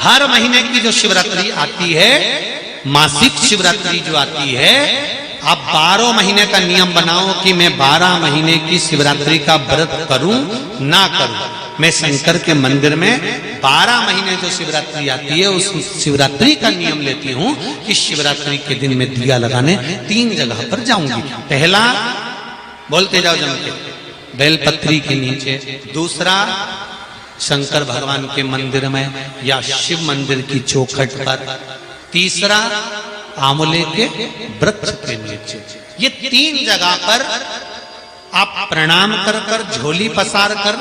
हर महीने की जो शिवरात्रि आती है, मासिक शिवरात्रि जो आती है, आप 12 महीने का नियम बनाओ कि मैं 12 महीने की शिवरात्रि का व्रत करूं ना करूं। मैं शंकर के मंदिर में 12 महीने जो शिवरात्रि आती है उस शिवरात्रि का नियम लेती हूं कि शिवरात्रि के दिन मैं दिया लगाने 3 जगह पर जाऊंगी। पहला, बोलते जाओ जम के, बेलपत्री के नीचे। दूसरा, शंकर भगवान के मंदिर में या शिव मंदिर की चौखट पर। तीसरा, आंवले के वृक्ष के नीचे। ये 3 जगह पर आप प्रणाम कर कर, झोली पसार कर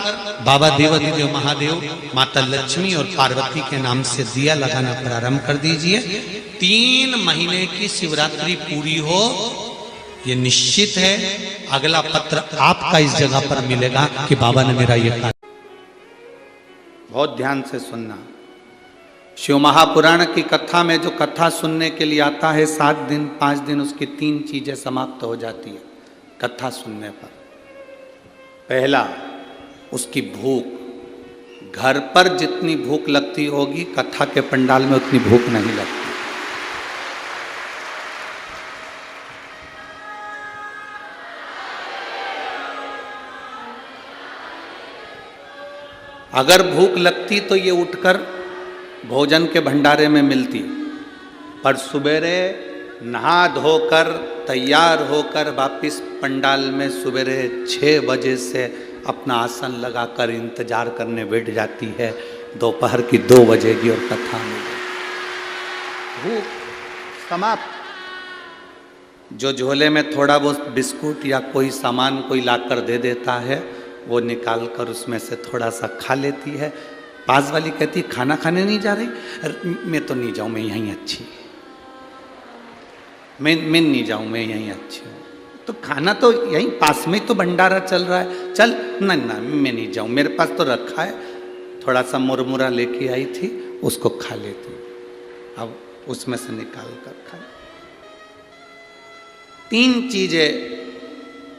बाबा देवाधिदेव महादेव, माता लक्ष्मी और पार्वती के नाम से दिया लगाना प्रारंभ कर दीजिए। 3 महीने की शिवरात्रि पूरी हो, ये निश्चित है अगला पत्र आपका इस जगह पर मिलेगा कि बाबा ने मेरा ये कहा। बहुत ध्यान से सुनना। शिव महापुराण की कथा में जो कथा सुनने के लिए आता है, 7 दिन 5 दिन उसकी 3 चीजें समाप्त हो जाती है कथा सुनने पर। पहला, उसकी भूख। घर पर जितनी भूख लगती होगी, कथा के पंडाल में उतनी भूख नहीं लगती। अगर भूख लगती तो ये उठकर भोजन के भंडारे में मिलती, पर सुबेरे नहा धोकर तैयार होकर वापिस पंडाल में सुबेरे 6 बजे से अपना आसन लगाकर इंतजार करने बैठ जाती है। दोपहर की 2 बजेगी और कथा में भूख समाप्त। जो झोले में थोड़ा बहुत बिस्कुट या कोई सामान कोई लाकर दे देता है, वो निकाल कर उसमें से थोड़ा सा खा लेती है। पास वाली कहती, खाना खाने नहीं जा रही? मैं तो नहीं जाऊं, मैं यहीं अच्छी, मैं नहीं जाऊं, मैं यहीं अच्छी हूँ। तो खाना तो यहीं पास में तो भंडारा चल रहा है, चल ना ना मैं नहीं जाऊं, मेरे पास तो रखा है। थोड़ा सा मुरमुरा लेके आई थी, उसको खा लेती, अब उसमें से निकाल कर खा। 3 चीजें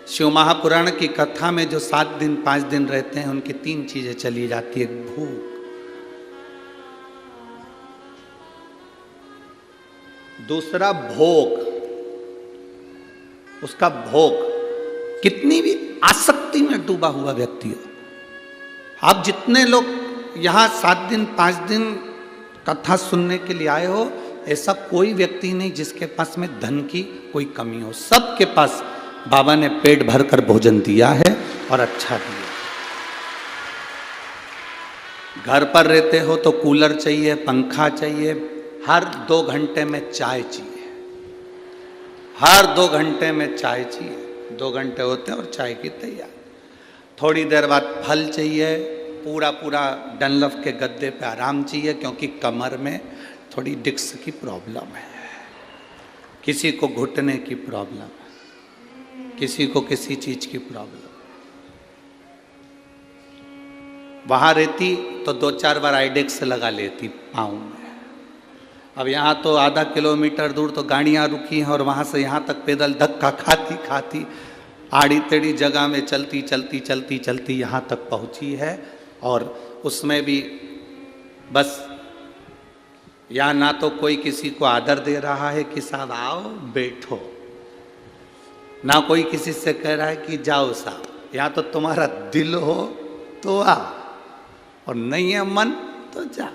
शिव महापुराण की कथा में जो 7 दिन 5 दिन रहते हैं, उनकी 3 चीजें चली जाती है। भूख, दूसरा भोग, उसका भोग। कितनी भी आसक्ति में डूबा हुआ व्यक्ति हो, आप जितने लोग यहां 7 दिन 5 दिन कथा सुनने के लिए आए हो, ऐसा कोई व्यक्ति नहीं जिसके पास में धन की कोई कमी हो। सबके पास बाबा ने पेट भरकर भोजन दिया है और अच्छा दिया। घर पर रहते हो तो कूलर चाहिए, पंखा चाहिए, हर 2 घंटे में चाय चाहिए, हर 2 घंटे में चाय चाहिए। 2 घंटे होते हैं और चाय की तैयार। थोड़ी देर बाद फल चाहिए, पूरा पूरा डनलफ के गद्दे पे आराम चाहिए, क्योंकि कमर में थोड़ी डिस्क की प्रॉब्लम है, किसी को घुटने की प्रॉब्लम है, किसी को किसी चीज की प्रॉब्लम। वहां रहती तो 2-4 बार आइडेक्स लगा लेती पाँव में। अब यहाँ तो आधा किलोमीटर दूर तो गाड़ियाँ रुकी हैं और वहाँ से यहाँ तक पैदल धक्का खाती खाती आड़ी टेढ़ी जगह में चलती चलती चलती चलती यहाँ तक पहुँची है। और उसमें भी बस यहाँ ना तो कोई किसी को आदर दे रहा है कि साहब आओ बैठो, ना कोई किसी से कह रहा है कि जाओ साहब। यहाँ तो तुम्हारा दिल हो तो आ, और नहीं है मन तो जा।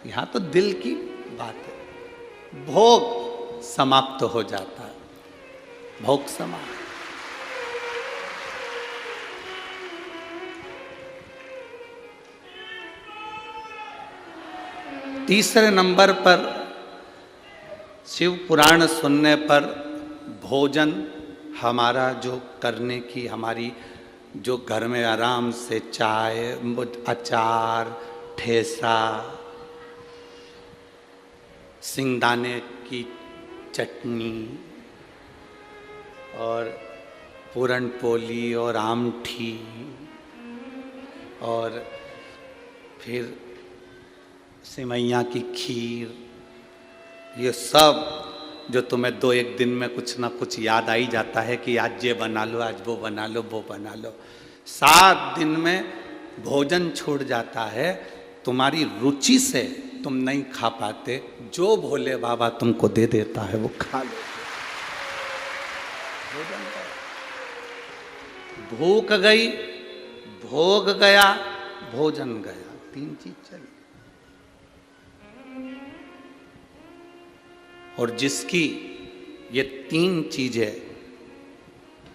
यहाँ तो दिल की बात है। भोग समाप्त हो जाता है, भोग समाप्त। तीसरे नंबर पर शिव पुराण सुनने पर भोजन हमारा जो करने की, हमारी जो घर में आराम से चाय, अचार, ठेसा, सिंगदाने की चटनी और पूरन पोली और आमठी और फिर सिमैया की खीर, ये सब जो तुम्हें 2-1 दिन में कुछ ना कुछ याद आ ही जाता है कि आज ये बना लो, आज वो बना लो, वो बना लो। 7 दिन में भोजन छूट जाता है। तुम्हारी रुचि से तुम नहीं खा पाते, जो भोले बाबा तुमको दे देता है वो खा लो। भूख गई, भोग गया, भोजन गया, तीन चीज चली। और जिसकी ये तीन चीजें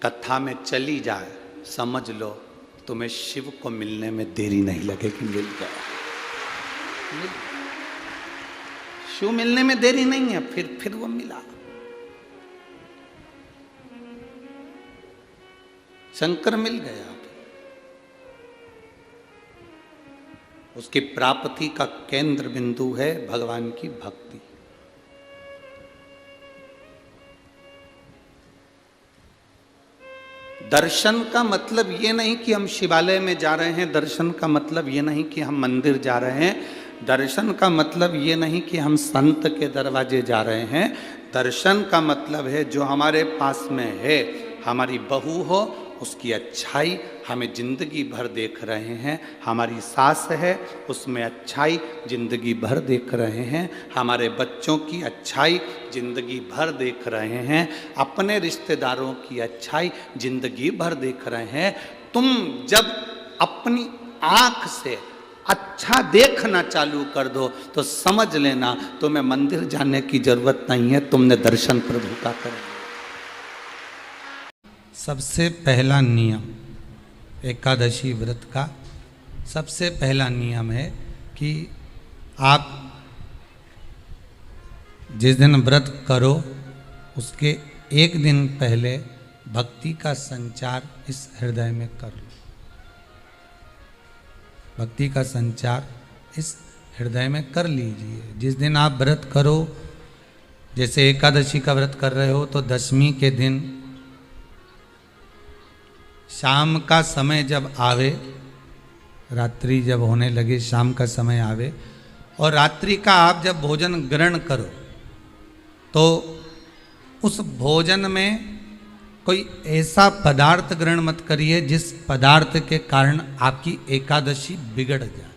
कथा में चली जाए, समझ लो तुम्हें शिव को मिलने में देरी नहीं लगेगी। मिल गया, शिव मिलने में देरी नहीं है, फिर वो मिला। शंकर मिल गया। उसकी प्राप्ति का केंद्र बिंदु है भगवान की भक्ति। दर्शन का मतलब ये नहीं कि हम शिवालय में जा रहे हैं, दर्शन का मतलब ये नहीं कि हम मंदिर जा रहे हैं, दर्शन का मतलब ये नहीं कि हम संत के दरवाजे जा रहे हैं। दर्शन का मतलब है जो हमारे पास में है, हमारी बहू हो, उसकी अच्छाई हमें जिंदगी भर देख रहे हैं, हमारी सास है उसमें अच्छाई जिंदगी भर देख रहे हैं, हमारे बच्चों की अच्छाई जिंदगी भर देख रहे हैं, अपने रिश्तेदारों की अच्छाई जिंदगी भर देख रहे हैं। तुम जब अपनी आंख से अच्छा देखना चालू कर दो तो समझ लेना तुम्हें मंदिर जाने की जरूरत नहीं है, तुमने दर्शन प्रभु का कर लिया। सबसे पहला नियम एकादशी व्रत का सबसे पहला नियम है कि आप जिस दिन व्रत करो उसके एक दिन पहले भक्ति का संचार इस हृदय में कर लो। भक्ति का संचार इस हृदय में कर लीजिए। जिस दिन आप व्रत करो, जैसे एकादशी का व्रत कर रहे हो तो दशमी के दिन शाम का समय जब आवे, रात्रि जब होने लगे, शाम का समय आवे और रात्रि का आप जब भोजन ग्रहण करो तो उस भोजन में कोई ऐसा पदार्थ ग्रहण मत करिए जिस पदार्थ के कारण आपकी एकादशी बिगड़ जाए।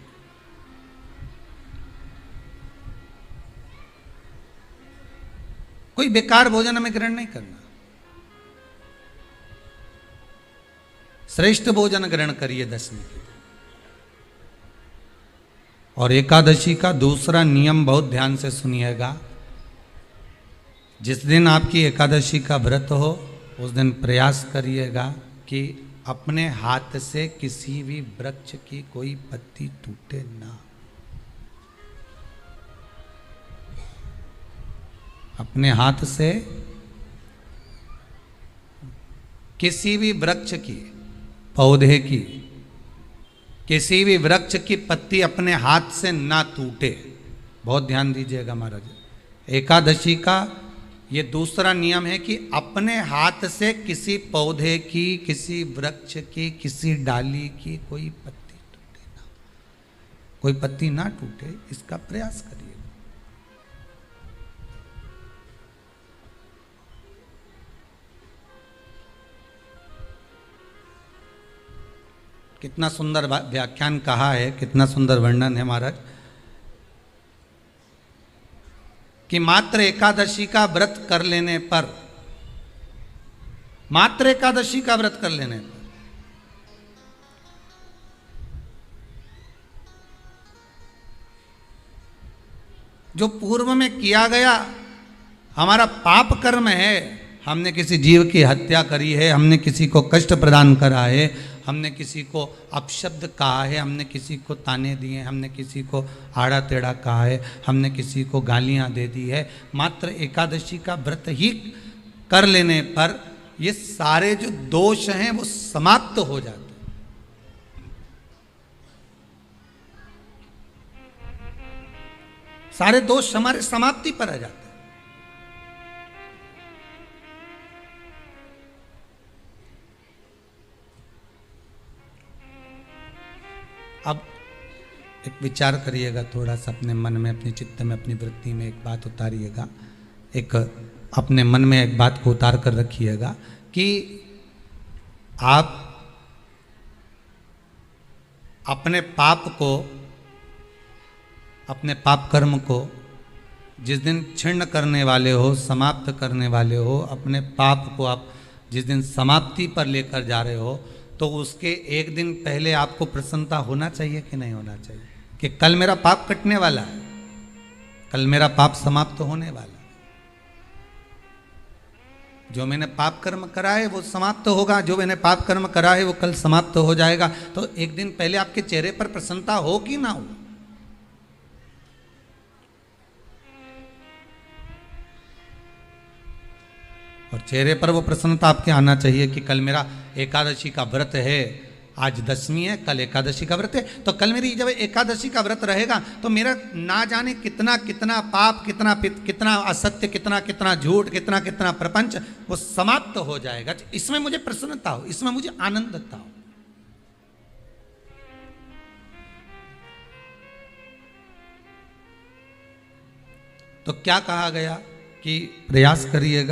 कोई बेकार भोजन हमें ग्रहण नहीं करना, श्रेष्ठ भोजन ग्रहण करिए दशमी के दिन। और एकादशी का दूसरा नियम बहुत ध्यान से सुनिएगा। जिस दिन आपकी एकादशी का व्रत हो उस दिन प्रयास करिएगा कि अपने हाथ से किसी भी वृक्ष की कोई पत्ती टूटे ना। अपने हाथ से किसी भी वृक्ष की, पौधे की, किसी भी वृक्ष की पत्ती अपने हाथ से ना टूटे। बहुत ध्यान दीजिएगा महाराज। एकादशी का ये दूसरा नियम है कि अपने हाथ से किसी पौधे की, किसी वृक्ष की, किसी डाली की कोई पत्ती टूटे ना, कोई पत्ती ना टूटे, इसका प्रयास करिए। कितना सुंदर व्याख्यान कहा है, कितना सुंदर वर्णन है महाराज कि मात्र एकादशी का व्रत कर लेने पर, मात्र एकादशी का व्रत कर लेने पर जो पूर्व में किया गया हमारा पाप कर्म है, हमने किसी जीव की हत्या करी है, हमने किसी को कष्ट प्रदान करा है, हमने किसी को अपशब्द कहा है, हमने किसी को ताने दिए, हमने किसी को आड़ा टेढ़ा कहा है, हमने किसी को गालियां दे दी है, मात्र एकादशी का व्रत ही कर लेने पर ये सारे जो दोष हैं वो समाप्त हो जाते हैं। सारे दोष हमारे समाप्ति पर आ जाते हैं। अब एक विचार करिएगा थोड़ा सा अपने मन में, अपने चित्त में, अपनी वृत्ति में एक बात उतारिएगा, एक अपने मन में एक बात को उतार कर रखिएगा कि आप अपने पाप को अपने पाप कर्म को जिस दिन छिन्न करने वाले हो, समाप्त करने वाले हो, अपने पाप को आप जिस दिन समाप्ति पर लेकर जा रहे हो, तो उसके एक दिन पहले आपको प्रसन्नता होना चाहिए कि नहीं होना चाहिए कि कल मेरा पाप कटने वाला है, कल मेरा पाप समाप्त होने वाला है। जो मैंने पाप कर्म करा है वो समाप्त होगा, जो मैंने पाप कर्म करा है वो कल समाप्त हो जाएगा। तो एक दिन पहले आपके चेहरे पर प्रसन्नता हो कि ना हो। और चेहरे पर वो प्रसन्नता आपके आना चाहिए कि कल मेरा एकादशी का व्रत है, आज दशमी है, कल एकादशी का व्रत है, तो कल मेरी जब एकादशी का व्रत रहेगा तो मेरा ना जाने कितना कितना पाप, कितना कितना असत्य, कितना कितना झूठ, कितना कितना प्रपंच वो समाप्त हो जाएगा। इसमें मुझे प्रसन्नता हो, इसमें मुझे आनंदता हो। तो क्या कहा गया कि प्रयास करिएगा